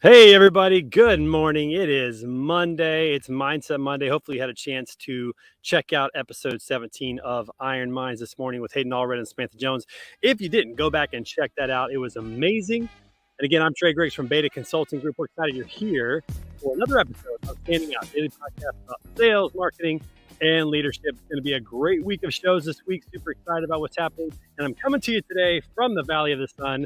Hey, everybody. Good morning. It is Monday. It's Mindset Monday. Hopefully, you had a chance to check out episode 17 of Iron Minds this morning with Hayden Allred and Samantha Jones. If you didn't, go back and check that out. It was amazing. And again, I'm Trey Griggs from Beta Consulting Group. We're excited you're here for another episode of Standing Out, daily podcast about sales, marketing, and leadership. It's going to be a great week of shows this week. Super excited about what's happening. And I'm coming to you today from the Valley of the Sun,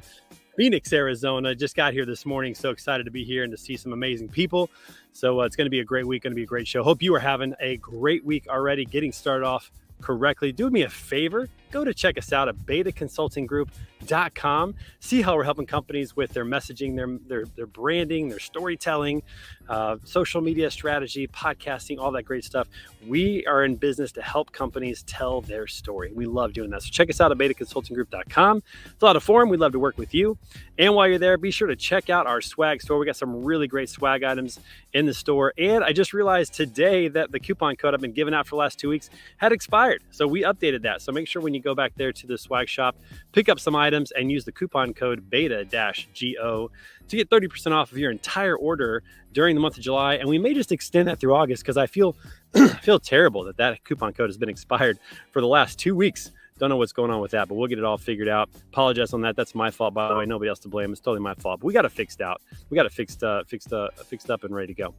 Phoenix, Arizona. Just got here this morning. So excited to be here and to see some amazing people. So it's going to be a great week, going to be a great show. Hope you are having a great week already, getting started off correctly. Do me a favor, go to check us out at betaconsultinggroup.com. See how we're helping companies with their messaging, their branding, their storytelling, social media strategy, podcasting, all that great stuff. We are in business to help companies tell their story. We love doing that. So check us out at betaconsultinggroup.com. Fill out a form. We'd love to work with you. And while you're there, be sure to check out our swag store. We got some really great swag items in the store. And I just realized today that the coupon code I've been giving out for the last 2 weeks had expired. So we updated that. So make sure when you go back there to the swag shop, pick up some items and use the coupon code beta-GO to get 30% off of your entire order during the month of July. And we may just extend that through August because I feel terrible that coupon code has been expired for the last 2 weeks. Don't know what's going on with that, but we'll get it all figured out. Apologize on that. That's my fault, by the way. Nobody else to blame. It's totally my fault. But we got it fixed out. We got it fixed up and ready to go.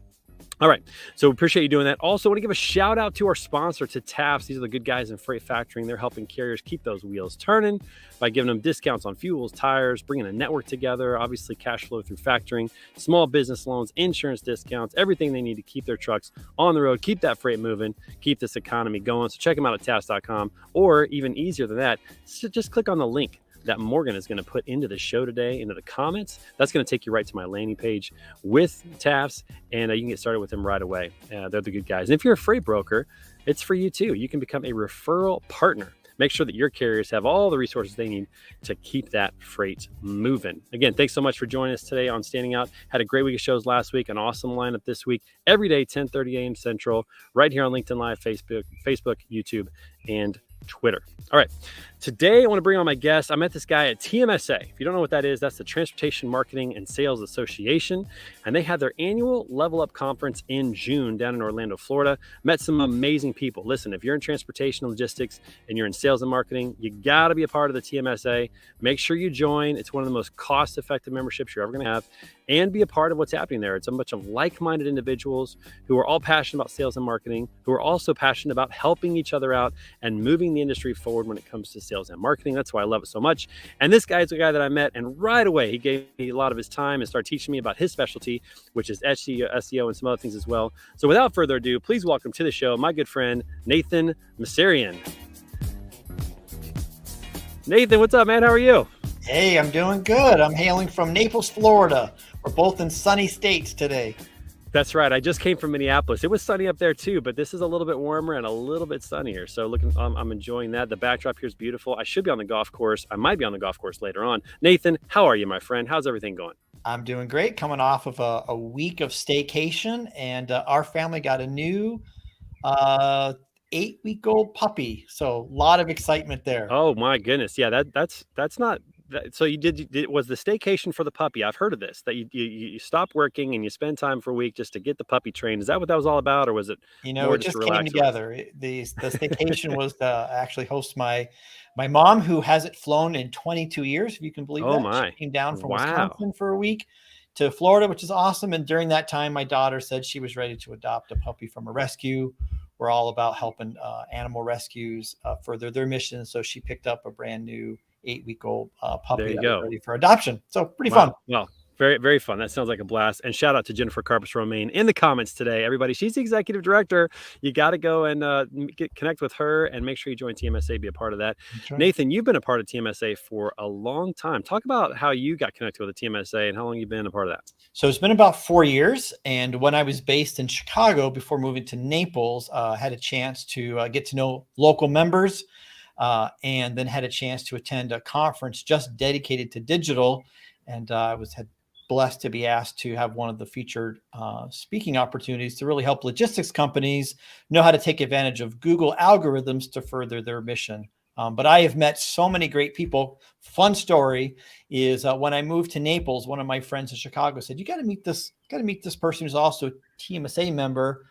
All right. So appreciate you doing that. Also, want to give a shout out to our sponsor, to TAFS. These are the good guys in freight factoring. They're helping carriers keep those wheels turning by giving them discounts on fuels, tires, bringing a network together, obviously cash flow through factoring, small business loans, insurance discounts, everything they need to keep their trucks on the road, keep that freight moving, keep this economy going. So check them out at TAFS.com, or even easier than that, just click on the link that Morgan is going to put into the show today, into the comments. That's going to take you right to my landing page with TAFS, and you can get started with them right away. They're the good guys. And if you're a freight broker, it's for you too. You can become a referral partner. Make sure that your carriers have all the resources they need to keep that freight moving. Again, thanks so much for joining us today on Standing Out. Had a great week of shows last week, an awesome lineup this week. Every day, 10:30 a.m. Central, right here on LinkedIn Live, Facebook, YouTube, and Twitter. All right. Today, I want to bring on my guest. I met this guy at TMSA. If you don't know what that is, that's the Transportation Marketing and Sales Association. And they had their annual Level Up Conference in June down in Orlando, Florida. Met some amazing people. Listen, if you're in transportation and logistics and you're in sales and marketing, you got to be a part of the TMSA. Make sure you join. It's one of the most cost-effective memberships you're ever going to have, and be a part of what's happening there. It's a bunch of like-minded individuals who are all passionate about sales and marketing, who are also passionate about helping each other out and moving the industry forward when it comes to sales and marketing. That's why I love it so much. And this guy is a guy that I met, and right away he gave me a lot of his time and started teaching me about his specialty, which is SEO and some other things as well. So without further ado, please welcome to the show my good friend Nathan Misirian. Nathan, what's up, man? How are you? Hey, I'm doing good. I'm hailing from Naples, Florida. We're both in sunny states today. That's right. I just came from Minneapolis. It was sunny up there too, but this is a little bit warmer and a little bit sunnier. So I'm enjoying that. The backdrop here is beautiful. I should be on the golf course. I might be on the golf course later on. Nathan, how are you, my friend? How's everything going? I'm doing great. Coming off of a week of staycation, and our family got a new 8-week-old puppy. So a lot of excitement there. Oh my goodness. Yeah, that's not. So you did was the staycation for the puppy? I've heard of this, that you stop working and you spend time for a week just to get the puppy trained. Is that what that was all about, or was it? It just came together. The staycation was to actually host my mom, who hasn't flown in 22 years, if you can believe that. My. She came down from Wisconsin for a week to Florida, which is awesome. And during that time, my daughter said she was ready to adopt a puppy from a rescue. We're all about helping animal rescues further their mission. So she picked up a brand new 8-week-old puppy that was ready for adoption. So pretty fun. Well, very, very fun. That sounds like a blast. And shout out to Jennifer Carpus-Romaine in the comments today. Everybody, she's the executive director. You got to go and connect with her and make sure you join TMSA, be a part of that. Right. Nathan, you've been a part of TMSA for a long time. Talk about how you got connected with the TMSA and how long you've been a part of that. So it's been about 4 years. And when I was based in Chicago before moving to Naples, I had a chance to get to know local members. And then had a chance to attend a conference just dedicated to digital. And I had blessed to be asked to have one of the featured speaking opportunities to really help logistics companies know how to take advantage of Google algorithms to further their mission But I have met so many great people. Fun story is when I moved to Naples, one of my friends in Chicago said, "You got to meet this. Got to meet this person who's also a TMSA member,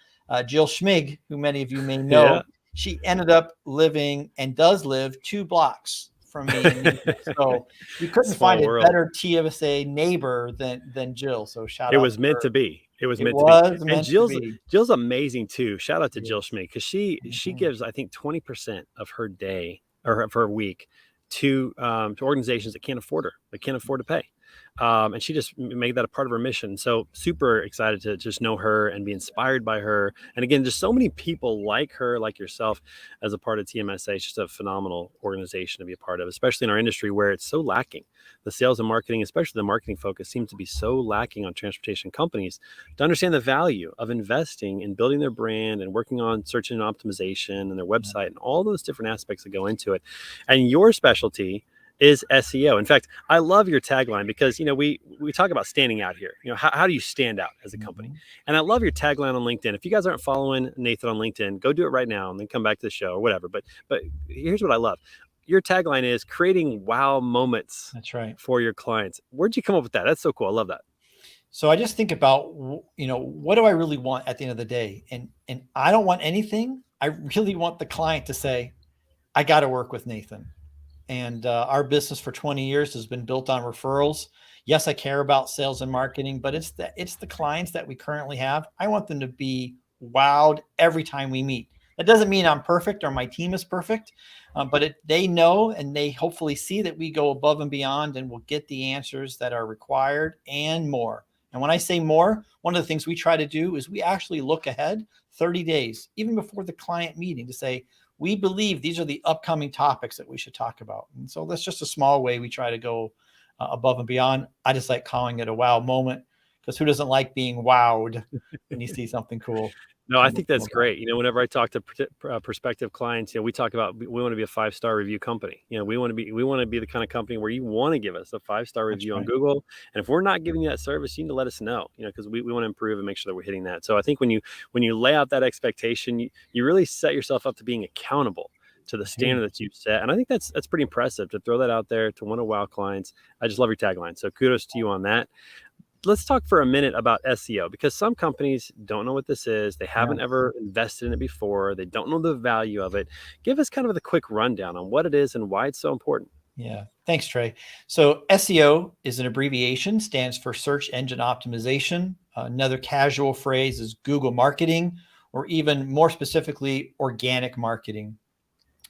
Jill Schmig, who many of you may know." Yeah. She ended up living and does live 2 blocks from me in Naples. So you couldn't find Small a world. better TMSA neighbor than Jill. So shout It out was to meant her. to be. It was It meant to be. was And meant to be. Jill's amazing too. Shout out to Jill Yes. Schmid because she Mhm. gives, I think, 20% of her day or of her week to organizations that can't afford her, that can't afford to pay. And she just made that a part of her mission. So super excited to just know her and be inspired by her. And again, just so many people like her, like yourself, as a part of TMSA. It's just a phenomenal organization to be a part of, especially in our industry where it's so lacking. The sales and marketing, especially the marketing focus, seems to be so lacking on transportation companies to understand the value of investing in building their brand and working on search engine optimization and their website and all those different aspects that go into it. And your specialty is SEO. In fact, I love your tagline because we talk about standing out here. How do you stand out as a company? Mhm. And I love your tagline on LinkedIn. If you guys aren't following Nathan on LinkedIn, go do it right now and then come back to the show or whatever. But here's what I love. Your tagline is creating wow moments That's right. for your clients. Where'd you come up with that? That's so cool. I love that. So I just think about, what do I really want at the end of the day? And I don't want anything. I really want the client to say, I got to work with Nathan. And our business for 20 years has been built on referrals. Yes, I care about sales and marketing, but it's the clients that we currently have. I want them to be wowed every time we meet. That doesn't mean I'm perfect or my team is perfect, but they know and they hopefully see that we go above and beyond and will get the answers that are required and more. And when I say more, one of the things we try to do is we actually look ahead 30 days, even before the client meeting, to say, we believe these are the upcoming topics that we should talk about. And so that's just a small way we try to go above and beyond. I just like calling it a wow moment because who doesn't like being wowed when you see something cool? No, I Something think that's cool about great. Whenever I talk to prospective clients, we talk about we want to be a 5-star review company. We want to be the kind of company where you want to give us a 5-star That's review on right. Google. And if we're not giving you that service, you need to let us know. Because we want to improve and make sure that we're hitting that. So I think when you lay out that expectation, you really set yourself up to being accountable to the I hear standard you. that you've set. And I think that's pretty impressive to throw that out there to want to wow clients. I just love your tagline. So kudos to you on that. Let's talk for a minute about SEO because some companies don't know what this is. They Yeah. haven't ever invested in it before. They don't know the value of it. Give us kind of the quick rundown on what it is and why it's so important. Yeah. Thanks, Trey. So SEO is an abbreviation, stands for search engine optimization. Another casual phrase is Google marketing, or even more specifically, organic marketing.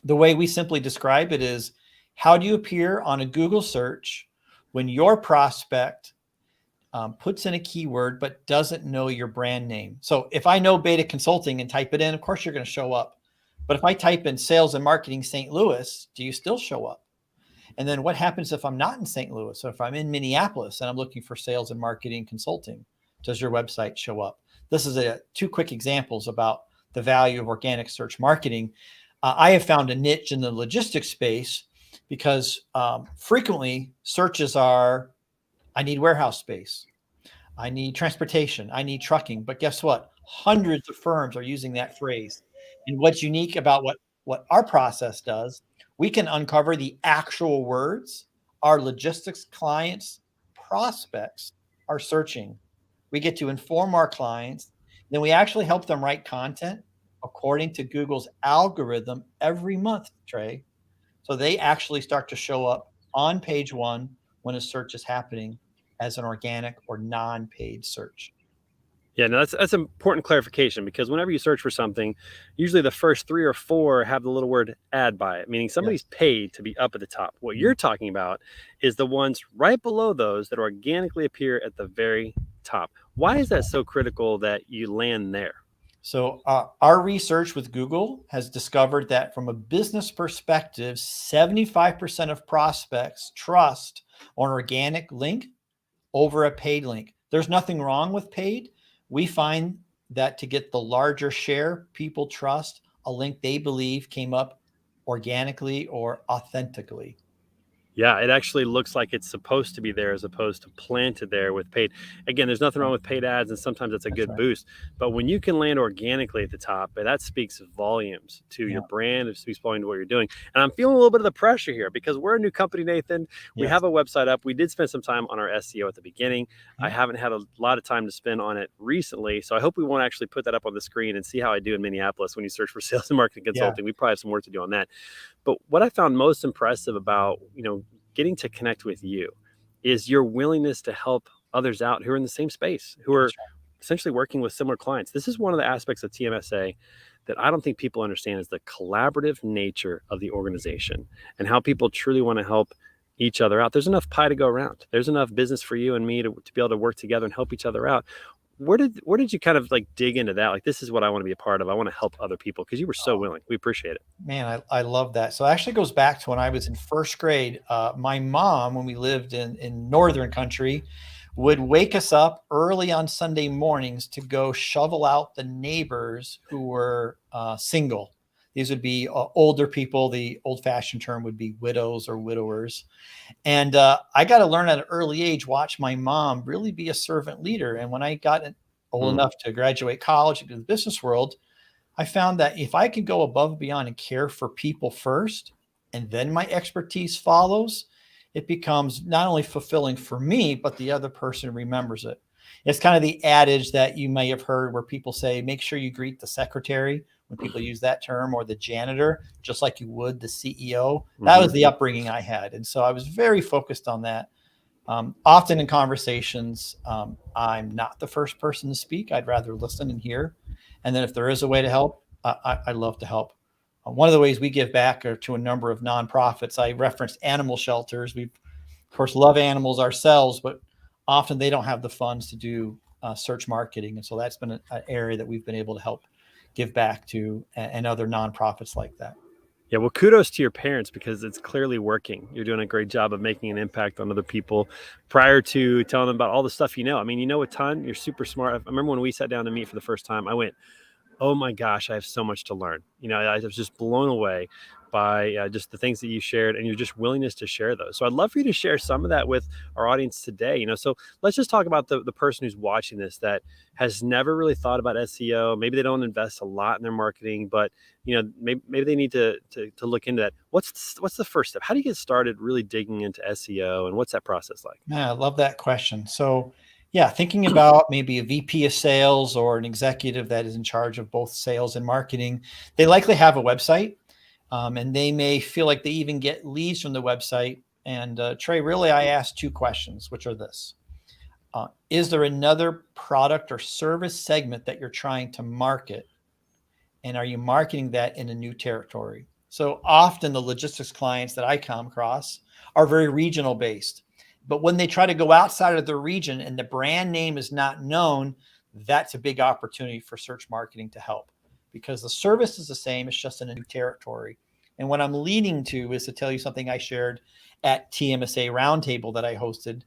The way we simply describe it is, how do you appear on a Google search when your prospect puts in a keyword but doesn't know your brand name? So if I know Beta Consulting and type it in, of course you're going to show up. But if I type in sales and marketing St. Louis, do you still show up? And then what happens if I'm not in St. Louis? So if I'm in Minneapolis and I'm looking for sales and marketing consulting, does your website show up? This is two quick examples about the value of organic search marketing. I have found a niche in the logistics space because frequently searches are, I need warehouse space, I need transportation, I need trucking. But guess what? Hundreds of firms are using that phrase. And what's unique about what our process does, we can uncover the actual words our logistics clients, prospects are searching. We get to inform our clients. Then we actually help them write content according to Google's algorithm every month, Trey. So they actually start to show up on page one when a search is happening as an organic or non-paid search. Yeah, no, that's important clarification because whenever you search for something, usually the first 3 or 4 have the little word ad by it, meaning somebody's Yes. paid to be up at the top. What Mhm. you're talking about is the ones right below those that organically appear at the very top. Why That's is that right. so critical that you land there? So our research with Google has discovered that from a business perspective, 75% of prospects trust an organic link over a paid link. There's nothing wrong with paid. We find that to get the larger share, people trust a link they believe came up organically or authentically. Yeah, it actually looks like it's supposed to be there as opposed to planted there with paid. Again, there's nothing wrong Right. with paid ads, and sometimes it's a That's good right. boost. But when you can land organically at the top, that speaks volumes to your Yeah. brand. It speaks volume to what you're doing. And I'm feeling a little bit of the pressure here because we're a new company, Nathan. We Yes. have a website up. We did spend some time on our SEO at the beginning. I Yeah. haven't had a lot of time to spend on it recently. So I hope we won't actually put that up on the screen and see how I do in Minneapolis when you search for sales and marketing Yeah. consulting. We probably have some work to do on that. But what I found most impressive about, getting to connect with you is your willingness to help others out who are in the same space, who are That's right. essentially working with similar clients. This is one of the aspects of TMSA that I don't think people understand is the collaborative nature of the organization and how people truly want to help each other out. There's enough pie to go around. There's enough business for you and me to be able to work together and help each other out. Where did you kind of like dig into that? Like, this is what I want to be a part of. I want to help other people because you were so willing. We appreciate it. Man, I love that. So it actually goes back to when I was in first grade. My mom, when we lived in northern country, would wake us up early on Sunday mornings to go shovel out the neighbors who were single. These would be older people. The old-fashioned term would be widows or widowers. And I got to learn at an early age, watch my mom really be a servant leader. And when I got old Mm. enough to graduate college into the business world, I found that if I could go above and beyond and care for people first, and then my expertise follows, it becomes not only fulfilling for me, but the other person remembers it. It's kind of the adage that you may have heard where people say, make sure you greet the secretary when people use that term, or the janitor, just like you would the CEO. That Hmm. was the upbringing I had. And so I was very focused on that. Often in conversations, I'm not the first person to speak. I'd rather listen and hear. And then if there is a way to help, I love to help. One of the ways we give back are to a number of nonprofits. I referenced animal shelters. We, of course, love animals ourselves, but often they don't have the funds to do search marketing. And so that's been an area that we've been able to help give back to, and other nonprofits like that. Yeah, well, kudos to your parents because it's clearly working. You're doing a great job of making an impact on other people prior to telling them about all the stuff you know. I mean, you know a ton. You're super smart. I remember when we sat down to meet for the first time, I went, oh my gosh, I have so much to learn. I was just blown away by just the things that you shared and your just willingness to share those. So I'd love for you to share some of that with our audience today. So let's just talk about the person who's watching this that has never really thought about SEO. Maybe they don't invest a lot in their marketing, but maybe they need to look into that. What's the first step? How do you get started really digging into SEO, and what's that process like? Yeah, I love that question. So, yeah, thinking about maybe a VP of sales or an executive that is in charge of both sales and marketing, they likely have a website, and they may feel like they even get leads from the website. And Trey, really, I asked two questions, which are this: is there another product or service segment that you're trying to market? And are you marketing that in a new territory? So often the logistics clients that I come across are very regional based. But when they try to go outside of the region and the brand name is not known, that's a big opportunity for search marketing to help, because the service is the same, it's just in a new territory. And what I'm leading to is to tell you something I shared at TMSA Roundtable that I hosted,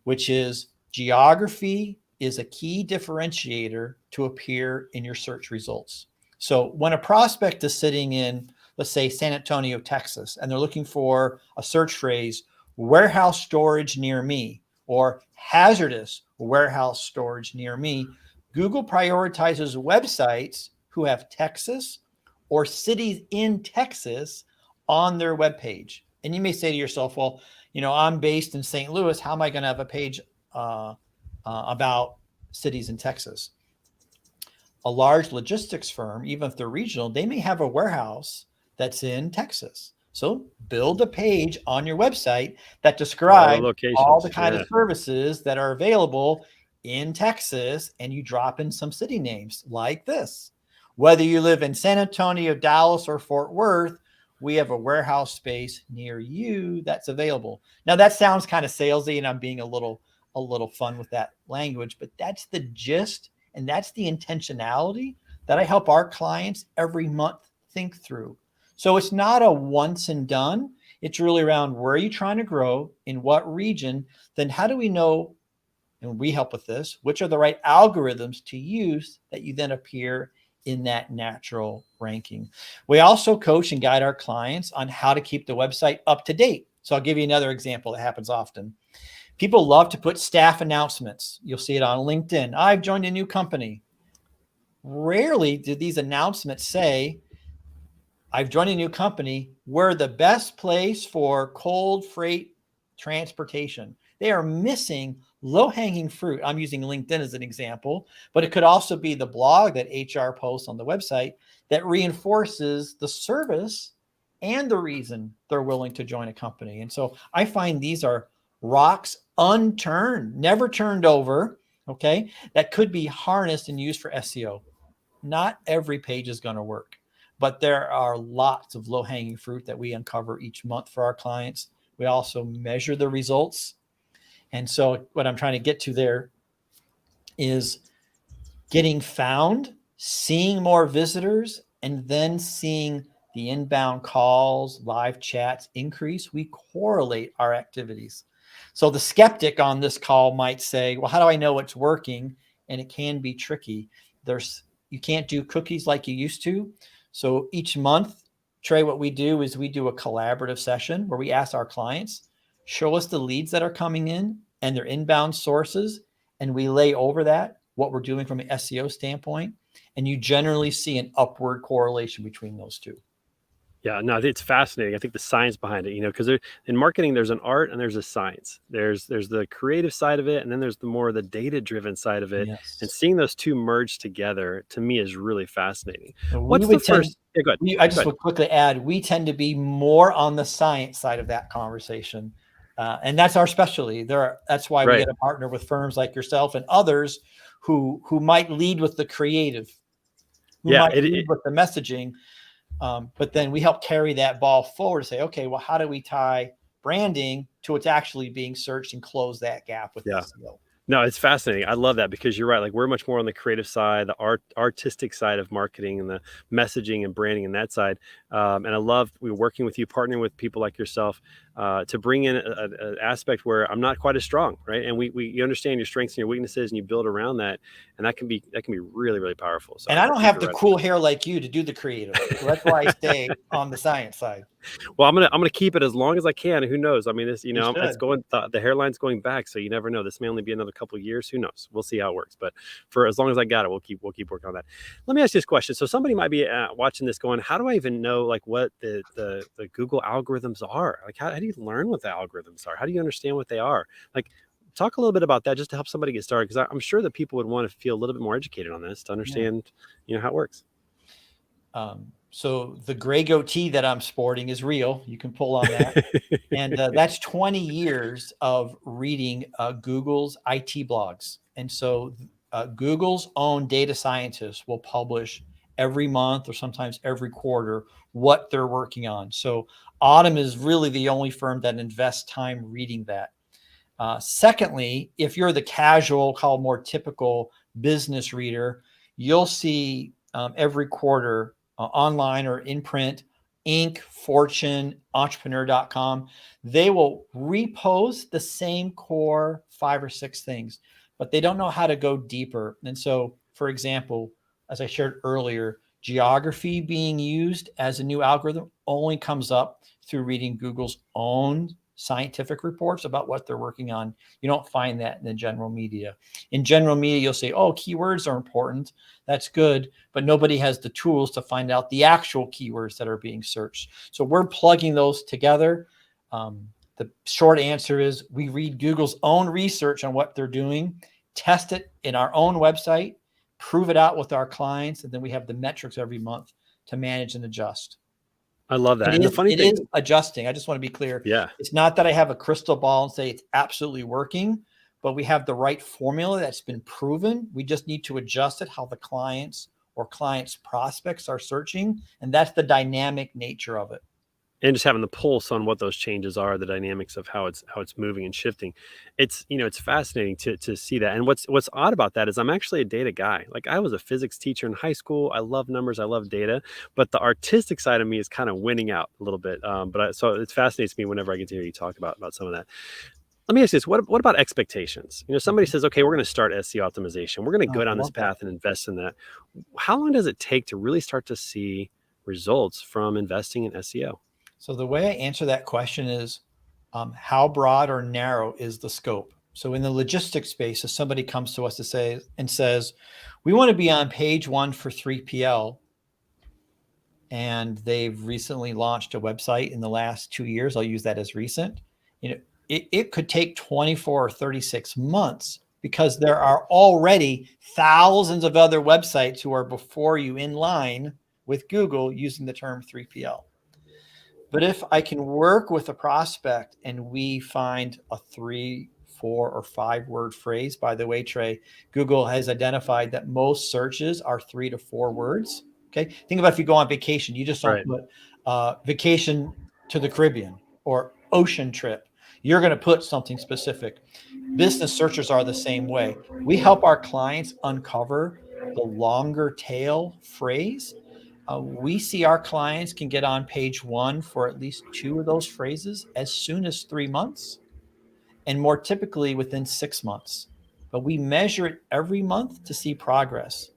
which is geography is a key differentiator to appear in your search results. So when a prospect is sitting in, let's say, San Antonio, Texas, and they're looking for a search phrase, warehouse storage near me, or hazardous warehouse storage near me, Google prioritizes websites who have Texas or cities in Texas on their webpage. And you may say to yourself, well, I'm based in St. Louis. How am I going to have a page about cities in Texas? A large logistics firm, even if they're regional, they may have a warehouse that's in Texas. So build a page on your website that All the describes all the locations. kind of Yeah. services that are available in Texas, and you drop in some city names like this. Whether you live in San Antonio, Dallas, or Fort Worth, we have a warehouse space near you that's available. Now that sounds kind of salesy, and I'm being a little fun with that language, but that's the gist, and that's the intentionality that I help our clients every month think through. So it's not a once and done. It's really around, where are you trying to grow, in what region, then how do we know, and we help with this, which are the right algorithms to use that you then appear in that natural ranking. We also coach and guide our clients on how to keep the website up to date. So I'll give you another example that happens often. People love to put staff announcements. You'll see it on LinkedIn. I've joined a new company. Rarely do these announcements say, I've joined a new company. We're the best place for cold freight transportation. They are missing low-hanging fruit. I'm using LinkedIn as an example, but it could also be the blog that HR posts on the website that reinforces the service and the reason they're willing to join a company. And so I find these are rocks unturned, never turned over, okay, that could be harnessed and used for SEO. Not every page is going to work, but there are lots of low-hanging fruit that we uncover each month for our clients. We also measure the results. And so what I'm trying to get to there is getting found, seeing more visitors, and then seeing the inbound calls, live chats increase. We correlate our activities. So the skeptic on this call might say, well, how do I know it's working? And it can be tricky. You can't do cookies like you used to. So each month, Trey, what we do is we do a collaborative session where we ask our clients, show us the leads that are coming in and their inbound sources. And we lay over that what we're doing from an SEO standpoint. And you generally see an upward correlation between those two. Yeah, no, it's fascinating. I think the science behind it, because in marketing, there's an art and there's a science. There's the creative side of it, and then there's the data-driven side of it. Yes. And seeing those two merge together, to me, is really fascinating. What's the first? Yeah, go ahead. I just would quickly add, we tend to be more on the science side of that conversation. And that's our specialty. That's why we get to partner with firms like yourself and others who might lead with the creative, might lead with the messaging. But then we help carry that ball forward to say, okay, well, how do we tie branding to what's actually being searched and close that gap with SEO? No, it's fascinating. I love that because you're right. Like we're much more on the creative side, the artistic side of marketing and the messaging and branding and that side. And I love working with you, partnering with people like yourself to bring in an aspect where I'm not quite as strong, right? And you understand your strengths and your weaknesses, and you build around that, and that can be really, really powerful. So and I don't have the cool hair like you to do the creative. So that's why I stay on the science side. Well, I'm gonna keep it as long as I can. Who knows? I mean, it's it's going the hairline's going back, so you never know. This may only be another couple of years. Who knows? We'll see how it works. But for as long as I got it, we'll keep working on that. Let me ask you this question. So somebody might be watching this, going, "How do I even know like what the Google algorithms are? Like how do you learn what the algorithms are? How do you understand what they are? Like." Talk a little bit about that just to help somebody get started, because I'm sure that people would want to feel a little bit more educated on this to understand, how it works. So the gray goatee that I'm sporting is real. You can pull on that. And that's 20 years of reading Google's IT blogs. And so Google's own data scientists will publish every month or sometimes every quarter what they're working on. So Autumn is really the only firm that invests time reading that. Secondly, if you're the casual, more typical business reader, you'll see every quarter online or in print, Inc., Fortune, Entrepreneur.com, they will repost the same core 5 or 6 things, but they don't know how to go deeper. And so, for example, as I shared earlier, geography being used as a new algorithm only comes up through reading Google's own scientific reports about what they're working on. You don't find that in the general media. In general media, you'll say, oh, keywords are important. That's good. But nobody has the tools to find out the actual keywords that are being searched. So we're plugging those together. The short answer is we read Google's own research on what they're doing, test it in our own website, prove it out with our clients, and then we have the metrics every month to manage and adjust. I love that. And the funny thing is adjusting. I just want to be clear. Yeah. It's not that I have a crystal ball and say it's absolutely working, but we have the right formula that's been proven. We just need to adjust it how the clients or clients' prospects are searching. And that's the dynamic nature of it. And just having the pulse on what those changes are, the dynamics of how it's moving and shifting. It's it's fascinating to see that. And what's odd about that is I'm actually a data guy. Like I was a physics teacher in high school. I love numbers. I love data. But the artistic side of me is kind of winning out a little bit. So it fascinates me whenever I get to hear you talk about some of that. Let me ask you this. What about expectations? Somebody says, okay, we're going to start SEO optimization. We're going to go down this path and invest in that. How long does it take to really start to see results from investing in SEO? So the way I answer that question is How broad or narrow is the scope? So in the logistics space, if somebody comes to us to say and says, we want to be on page 1 for 3PL, and they've recently launched a website in the last 2 years, I'll use that as recent, it could take 24 or 36 months because there are already thousands of other websites who are before you in line with Google using the term 3PL. But if I can work with a prospect and we find a 3, 4, or 5 word phrase, by the way, Trey, Google has identified that most searches are 3 to 4 words. Okay. Think about if you go on vacation, you just don't put vacation to the Caribbean or ocean trip. You're going to put something specific. Business searchers are the same way. We help our clients uncover the longer tail phrase. We see our clients can get on page 1 for at least 2 of those phrases as soon as 3 months, and more typically within 6 months. But we measure it every month to see progress.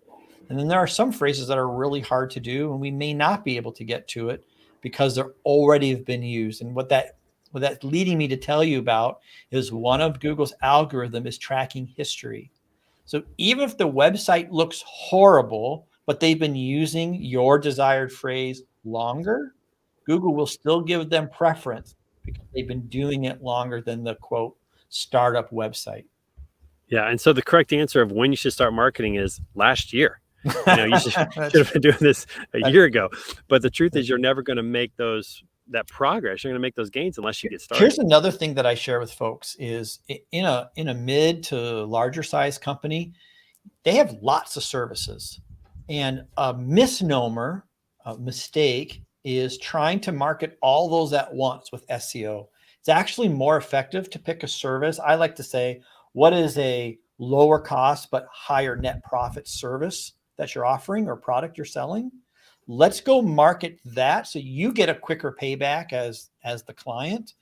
And then there are some phrases that are really hard to do, and we may not be able to get to it because they're already have been used. And what that's leading me to tell you about is one of Google's algorithm is tracking history. So even if the website looks horrible, but they've been using your desired phrase longer, Google will still give them preference because they've been doing it longer than the quote startup website. Yeah. And so the correct answer of when you should start marketing is last year. You should have been doing this a year ago. But the truth is you're never going to make that progress. You're going to make those gains unless you get started. Here's another thing that I share with folks is in a mid to larger size company, they have lots of services. And a misnomer, a mistake, is trying to market all those at once with SEO. It's actually more effective to pick a service. I like to say, what is a lower cost but higher net profit service that you're offering or product you're selling? Let's go market that so you get a quicker payback as the client.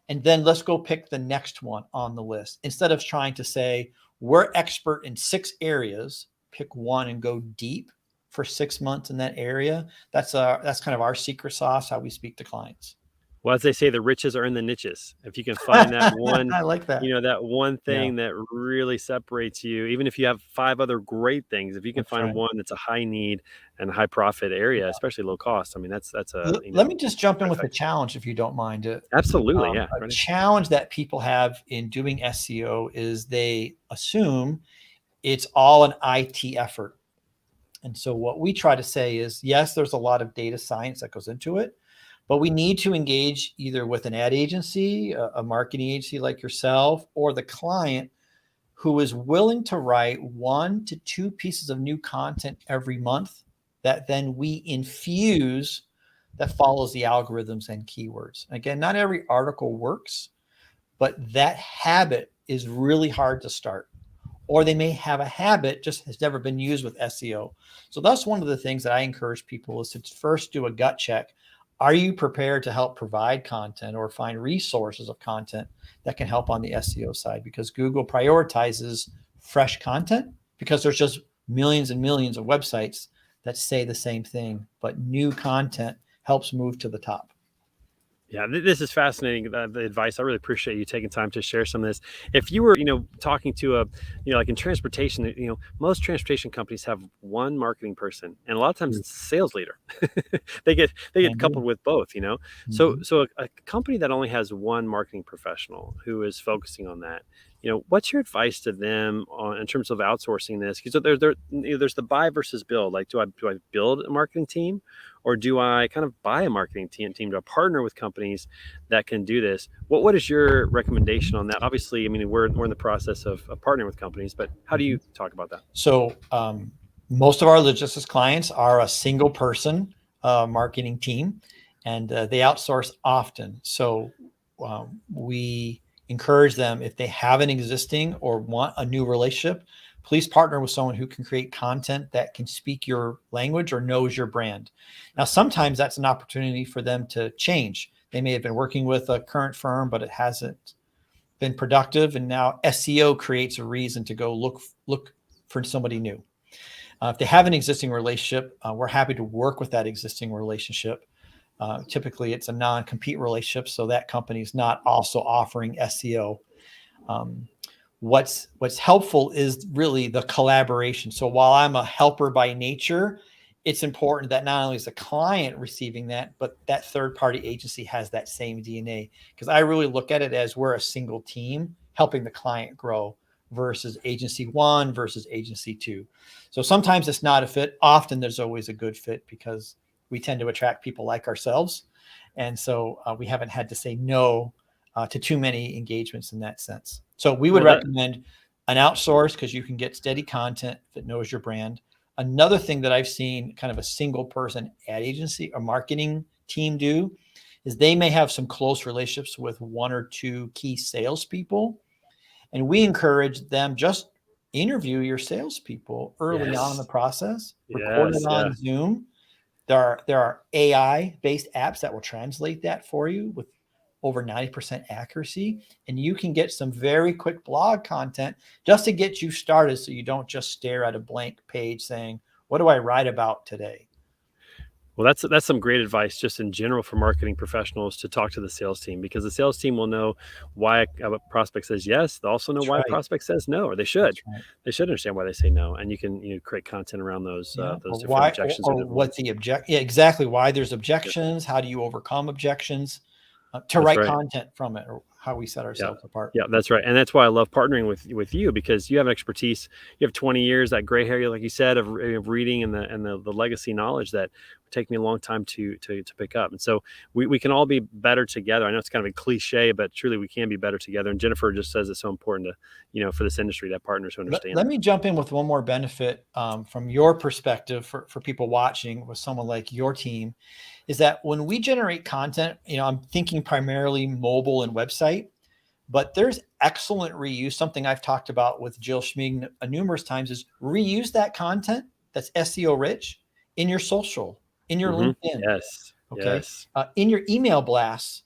And then let's go pick the next one on the list. Instead of trying to say, we're expert in 6 areas, pick one and go deep for 6 months in that area. That's kind of our secret sauce, how we speak to clients. Well, as they say, the riches are in the niches. If you can find that one, I like that. That one thing that really separates you, even if you have 5 other great things, if you can find one that's a high need and high profit area, especially low cost, I mean, that's a, Let me just jump in with a challenge, if you don't mind. Absolutely. Yeah. A challenge that people have in doing SEO is they assume it's all an IT effort. And so what we try to say is, yes, there's a lot of data science that goes into it, but we need to engage either with an ad agency, a marketing agency like yourself, or the client who is willing to write 1 to 2 pieces of new content every month that then we infuse that follows the algorithms and keywords. Again, not every article works, but that habit is really hard to start. Or they may have a habit, just has never been used with SEO. So that's one of the things that I encourage people is to first do a gut check. Are you prepared to help provide content or find resources of content that can help on the SEO side? Because Google prioritizes fresh content because there's just millions and millions of websites that say the same thing, but new content helps move to the top. Yeah, this is fascinating, the advice. I really appreciate you taking time to share some of this. If you were, talking to like in transportation, most transportation companies have one marketing person, and a lot of times it's a sales leader. they get coupled with both, So a company that only has one marketing professional who is focusing on that, what's your advice to them in terms of outsourcing this? Because there's the buy versus build. Like, do I build a marketing team, or do I kind of buy a marketing team to partner with companies that can do this? What is your recommendation on that? Obviously, I mean, we're in the process of partnering with companies, but how do you talk about that? So most of our logistics clients are a single person marketing team, and they outsource often. So we encourage them, if they have an existing or want a new relationship, please partner with someone who can create content that can speak your language or knows your brand. Now, sometimes that's an opportunity for them to change. They may have been working with a current firm, but it hasn't been productive. And now SEO creates a reason to go look for somebody new. If they have an existing relationship, we're happy to work with that existing relationship. Typically, it's a non-compete relationship, so that company is not also offering SEO. What's helpful is really the collaboration. So while I'm a helper by nature, it's important that not only is the client receiving that, but that third-party agency has that same DNA. Because I really look at it as we're a single team helping the client grow versus agency one versus agency two. So sometimes it's not a fit. Often there's always a good fit because we tend to attract people like ourselves. And so we haven't had to say no to too many engagements in that sense. So we would recommend an outsource because you can get steady content that knows your brand. Another thing that I've seen kind of a single person ad agency or marketing team do is they may have some close relationships with one or two key salespeople. And we encourage them just interview your salespeople early on in the process, record it on Zoom. There are AI-based apps that will translate that for you with over 90% accuracy. And you can get some very quick blog content just to get you started so you don't just stare at a blank page saying, what do I write about today? Well, that's some great advice just in general for marketing professionals to talk to the sales team, because the sales team will know why a prospect says yes. They'll also know why a prospect says no, or they should. They should understand why they say no, and you can create content around those different objections or what the exactly why there's objections. How do you overcome objections? To write content from it, or how we set ourselves apart. Yeah, that's right. And that's why I love partnering with you, because you have expertise. You have 20 years, that gray hair, like you said, of reading and the legacy knowledge that would take me a long time to pick up. And so we can all be better together. I know it's kind of a cliche, but truly we can be better together. And Jennifer just says it's so important to, for this industry to have partners who understand. Let me jump in with one more benefit from your perspective for people watching with someone like your team, is that when we generate content, I'm thinking primarily mobile and website, but there's excellent reuse. Something I've talked about with Jill Schmig numerous times is reuse that content that's SEO rich in your social, in your LinkedIn. Yes. Okay. Yes. In your email blasts.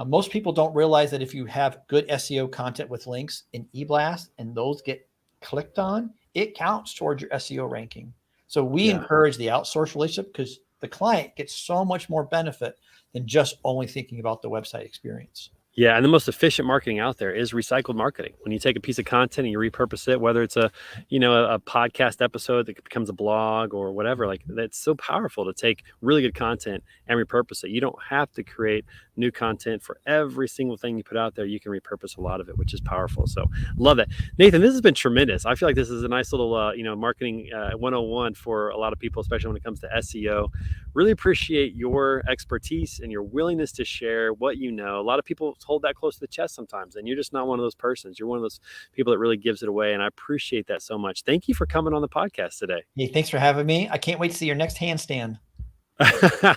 Most people don't realize that if you have good SEO content with links in eBlast and those get clicked on, it counts towards your SEO ranking. So we encourage the outsource relationship because the client gets so much more benefit than just only thinking about the website experience. Yeah, and the most efficient marketing out there is recycled marketing. When you take a piece of content and you repurpose it, whether it's a podcast episode that becomes a blog or whatever, like that's so powerful to take really good content and repurpose it. You don't have to create new content for every single thing you put out there. You can repurpose a lot of it, which is powerful. So love that. Nathan, this has been tremendous. I feel like this is a nice little, marketing 101 for a lot of people, especially when it comes to SEO. Really appreciate your expertise and your willingness to share what you know. A lot of people hold that close to the chest sometimes, and you're just not one of those persons. You're one of those people that really gives it away, and I appreciate that so much. Thank you for coming on the podcast today. Hey, thanks for having me. I can't wait to see your next handstand. I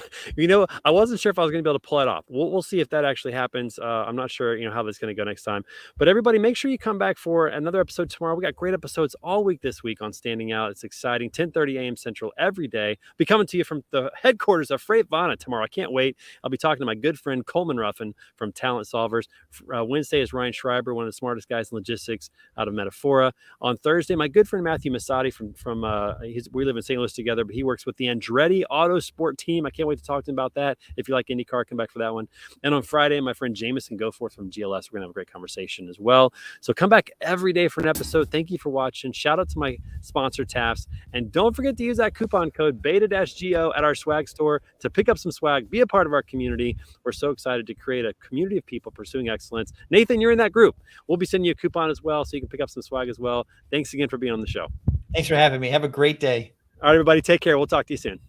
wasn't sure if I was going to be able to pull it off. We'll see if that actually happens. I'm not sure, how that's going to go next time. But everybody, make sure you come back for another episode tomorrow. We got great episodes all week this week on Standing Out. It's exciting. 10:30 a.m. Central every day. Be coming to you from the headquarters of Freight Vana tomorrow. I can't wait. I'll be talking to my good friend Coleman Ruffin from Talent Solvers. Wednesday is Ryan Schreiber, one of the smartest guys in logistics out of Metaphora. On Thursday, my good friend Matthew Masadi we live in St. Louis together, but he works with the Andretti Auto Sport team. I can't wait to talk to him about that. If you like IndyCar, come back for that one. And on Friday, my friend Jameson Goforth from GLS, we're going to have a great conversation as well. So come back every day for an episode. Thank you for watching. Shout out to my sponsor, TAFS. And don't forget to use that coupon code beta-GO at our swag store to pick up some swag, be a part of our community. We're so excited to create a community of people pursuing excellence. Nathan, you're in that group. We'll be sending you a coupon as well, so you can pick up some swag as well. Thanks again for being on the show. Thanks for having me. Have a great day. All right, everybody, take care. We'll talk to you soon.